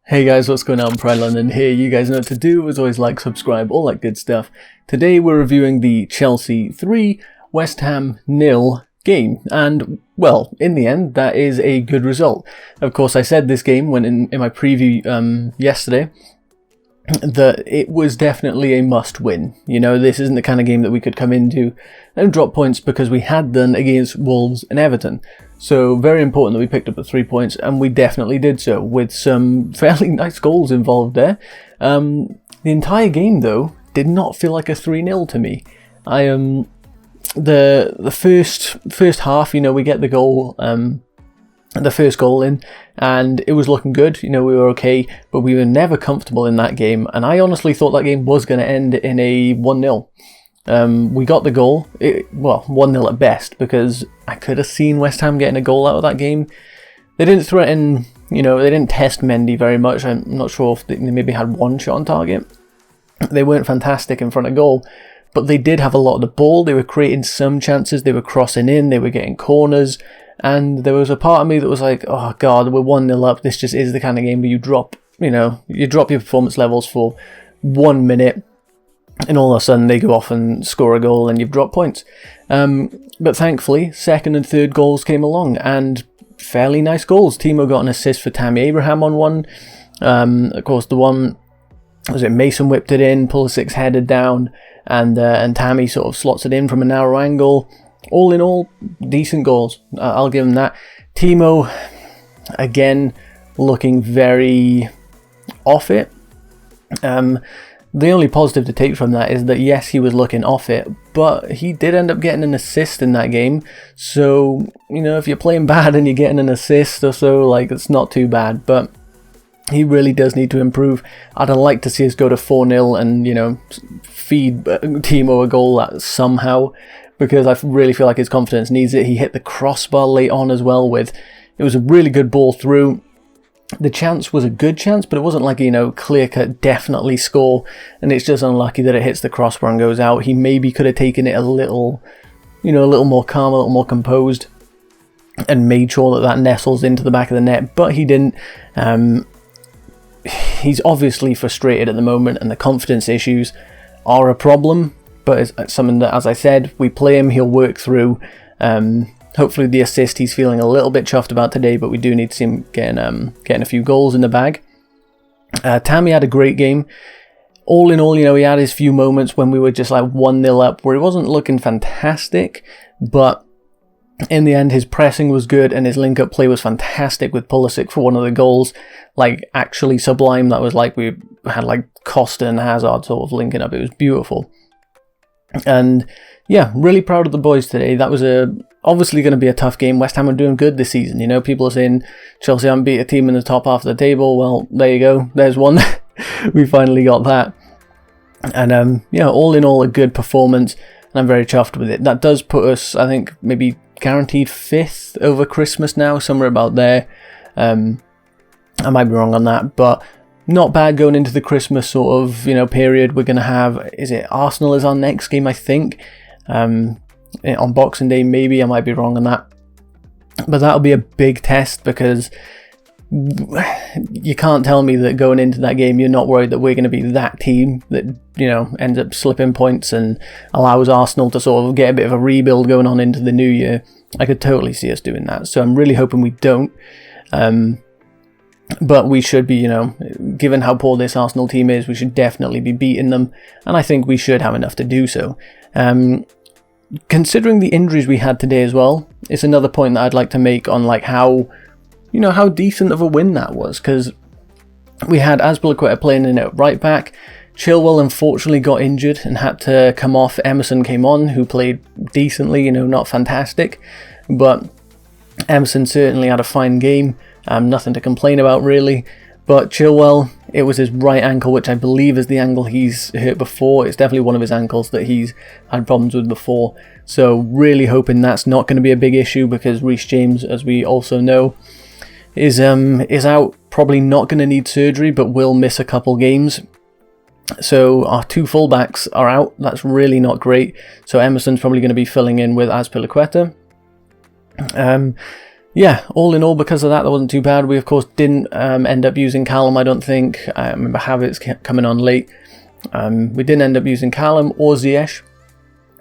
Hey guys, what's going on? Pride London here. You guys know what to do. As always, like, subscribe, all that good stuff. Today we're reviewing the Chelsea 3, West Ham 0 game. And, well, in the end, that is a good result. Of course, I said this game when in my preview yesterday that it was definitely a must-win. You know, this isn't the kind of game that we could come into and drop points because we had done against Wolves and Everton. So very important that we picked up the 3 points, and we definitely did so, with some fairly nice goals involved there. The entire game, though, did not feel like a 3-0 to me. The first half, you know, we get the goal, the first goal in, and it was looking good. You know, we were okay, but we were never comfortable in that game, and I honestly thought that game was going to end in a 1-0. We got the goal, well, 1-0 at best, because I could have seen West Ham getting a goal out of that game. They didn't threaten, you know, they didn't test Mendy very much. I'm not sure if they maybe had one shot on target. They weren't fantastic in front of goal, but they did have a lot of the ball. They were creating some chances, they were crossing in, they were getting corners, and there was a part of me that was like, oh god, we're 1-0 up, this just is the kind of game where you drop your performance levels for 1 minute, and all of a sudden they go off and score a goal and you've dropped points. But thankfully, second and third goals came along, and fairly nice goals. Timo got an assist for Tammy Abraham on one. Of course, the one, was it Mason whipped it in, Pulisic's headed down, and Tammy sort of slots it in from a narrow angle. All in all, decent goals. I'll give him that. Timo, again, looking very off it. The only positive to take from that is that, yes, he was looking off it, but he did end up getting an assist in that game. So, you know, if you're playing bad and you're getting an assist or so, like, it's not too bad. But he really does need to improve. I'd like to see us go to 4-0 and, you know, feed Timo a goal somehow, because I really feel like his confidence needs it. He hit the crossbar late on as well it was a really good ball through. The chance was a good chance, but it wasn't like, you know, clear-cut, definitely score, and it's just unlucky that it hits the crossbar and goes out. He maybe could have taken it a little, you know, a little more calm, a little more composed, and made sure that nestles into the back of the net, but he didn't. He's obviously frustrated at the moment, and the confidence issues are a problem, but it's something that, as I said, we play him, he'll work through. Hopefully the assist he's feeling a little bit chuffed about today, but we do need to see him getting a few goals in the bag. Tammy had a great game. All in all, you know, he had his few moments when we were just like 1-0 up, where he wasn't looking fantastic, but in the end his pressing was good and his link-up play was fantastic with Pulisic for one of the goals. Like, actually sublime. That was like we had like Costa and Hazard sort of linking up. It was beautiful. And yeah, really proud of the boys today. That was obviously going to be a tough game. West Ham are doing good this season. You know, people are saying Chelsea haven't beat a team in the top half of the table. Well, there you go. There's one. We finally got that. And yeah, all in all, a good performance, and I'm very chuffed with it. That does put us, I think, maybe guaranteed 5th over Christmas now, somewhere about there. I might be wrong on that, but not bad going into the Christmas sort of, you know, period. We're going to have, is it Arsenal is our next game, I think, on Boxing Day, maybe. I might be wrong on that, but that'll be a big test, because you can't tell me that going into that game you're not worried that we're going to be that team that, you know, ends up slipping points and allows Arsenal to sort of get a bit of a rebuild going on into the new year. I could totally see us doing that, so I'm really hoping we don't. But we should be, you know, given how poor this Arsenal team is, we should definitely be beating them, and I think we should have enough to do so. Considering the injuries we had today as well, it's another point that I'd like to make on, like, how, you know, how decent of a win that was, because we had Azpilicueta playing in at right back. Chilwell unfortunately got injured and had to come off. Emerson came on, who played decently, you know, not fantastic, but Emerson certainly had a fine game. Nothing to complain about, really. But Chilwell, it was his right ankle, which I believe is the ankle he's hurt before. It's definitely one of his ankles that he's had problems with before. So really hoping that's not going to be a big issue, because Reece James, as we also know, is out. Probably not going to need surgery, but will miss a couple games. So our 2 fullbacks are out. That's really not great. So Emerson's probably going to be filling in with Azpilicueta. yeah, all in all, because of that, that wasn't too bad. We, of course, didn't end up using Callum, I don't think. I remember Havertz coming on late. We didn't end up using Callum or Ziyech,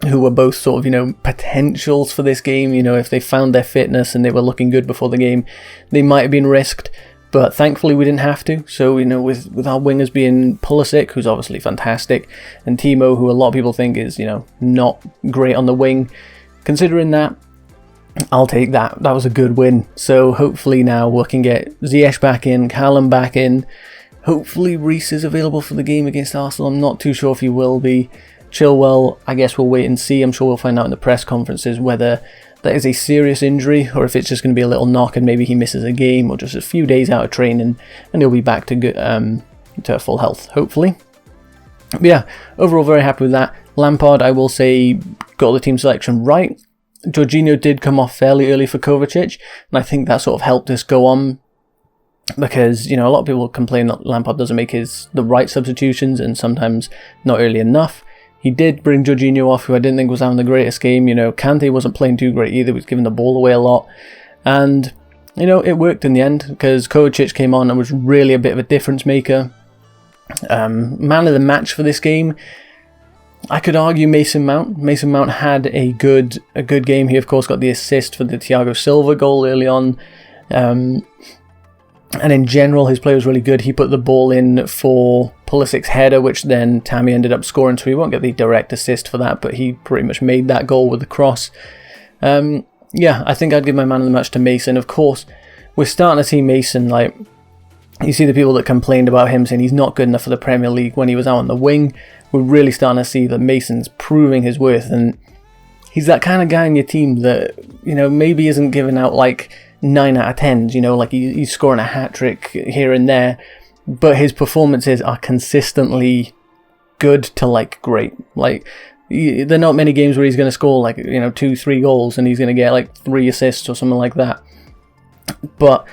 who were both sort of, you know, potentials for this game. You know, if they found their fitness and they were looking good before the game, they might have been risked. But thankfully, we didn't have to. So, you know, with our wingers being Pulisic, who's obviously fantastic, and Timo, who a lot of people think is, you know, not great on the wing, considering that, I'll take that. That was a good win. So hopefully now we can get Ziyech back in, Callum back in. Hopefully Reece is available for the game against Arsenal. I'm not too sure if he will be. Chilwell, I guess we'll wait and see. I'm sure we'll find out in the press conferences whether that is a serious injury or if it's just going to be a little knock and maybe he misses a game or just a few days out of training and he'll be back to full health, hopefully. But yeah, overall very happy with that. Lampard, I will say, got the team selection right. Jorginho did come off fairly early for Kovacic, and I think that sort of helped us go on because, you know, a lot of people complain that Lampard doesn't make the right substitutions and sometimes not early enough. He did bring Jorginho off, who I didn't think was having the greatest game. You know, Kante wasn't playing too great either, he was giving the ball away a lot. And, you know, it worked in the end because Kovacic came on and was really a bit of a difference maker. Man of the match for this game, I could argue Mason Mount. Mason Mount had a good game. He, of course, got the assist for the Thiago Silva goal early on. And in general, his play was really good. He put the ball in for Pulisic's header, which then Tammy ended up scoring, so he won't get the direct assist for that, but he pretty much made that goal with the cross. Yeah, I think I'd give my man of the match to Mason. Of course, we're starting to see Mason, like, you see the people that complained about him saying he's not good enough for the Premier League when he was out on the wing. We're really starting to see that Mason's proving his worth, and he's that kind of guy in your team that, you know, maybe isn't giving out like 9 out of 10s, you know, like he's scoring a hat-trick here and there, but his performances are consistently good to like great. Like, there are not many games where he's going to score like, you know, 2-3 goals and he's going to get like 3 assists or something like that, but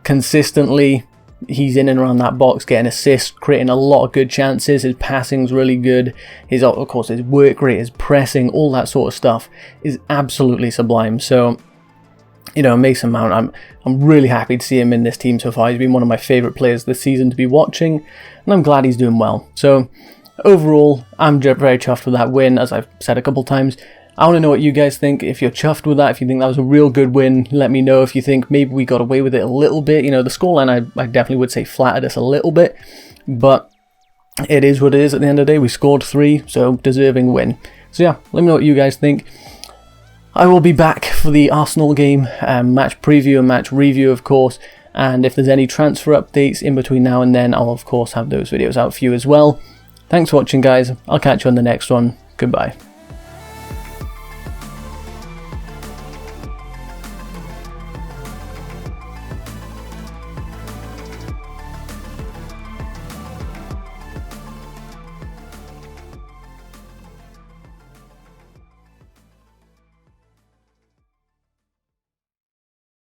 consistently he's in and around that box getting assists, creating a lot of good chances. His passing's really good. Of course, his work rate, his pressing, all that sort of stuff is absolutely sublime. So, you know, Mason Mount, I'm really happy to see him in this team so far. He's been one of my favourite players this season to be watching, and I'm glad he's doing well. So, overall, I'm very chuffed with that win, as I've said a couple times. I want to know what you guys think. If you're chuffed with that, if you think that was a real good win, let me know. If you think maybe we got away with it a little bit, you know, the scoreline I definitely would say flattered us a little bit, but it is what it is at the end of the day. We scored 3, so deserving win. So yeah, let me know what you guys think. I will be back for the Arsenal game, match preview and match review, of course, and if there's any transfer updates in between now and then, I'll of course have those videos out for you as well. Thanks for watching, guys. I'll catch you on the next one. Goodbye.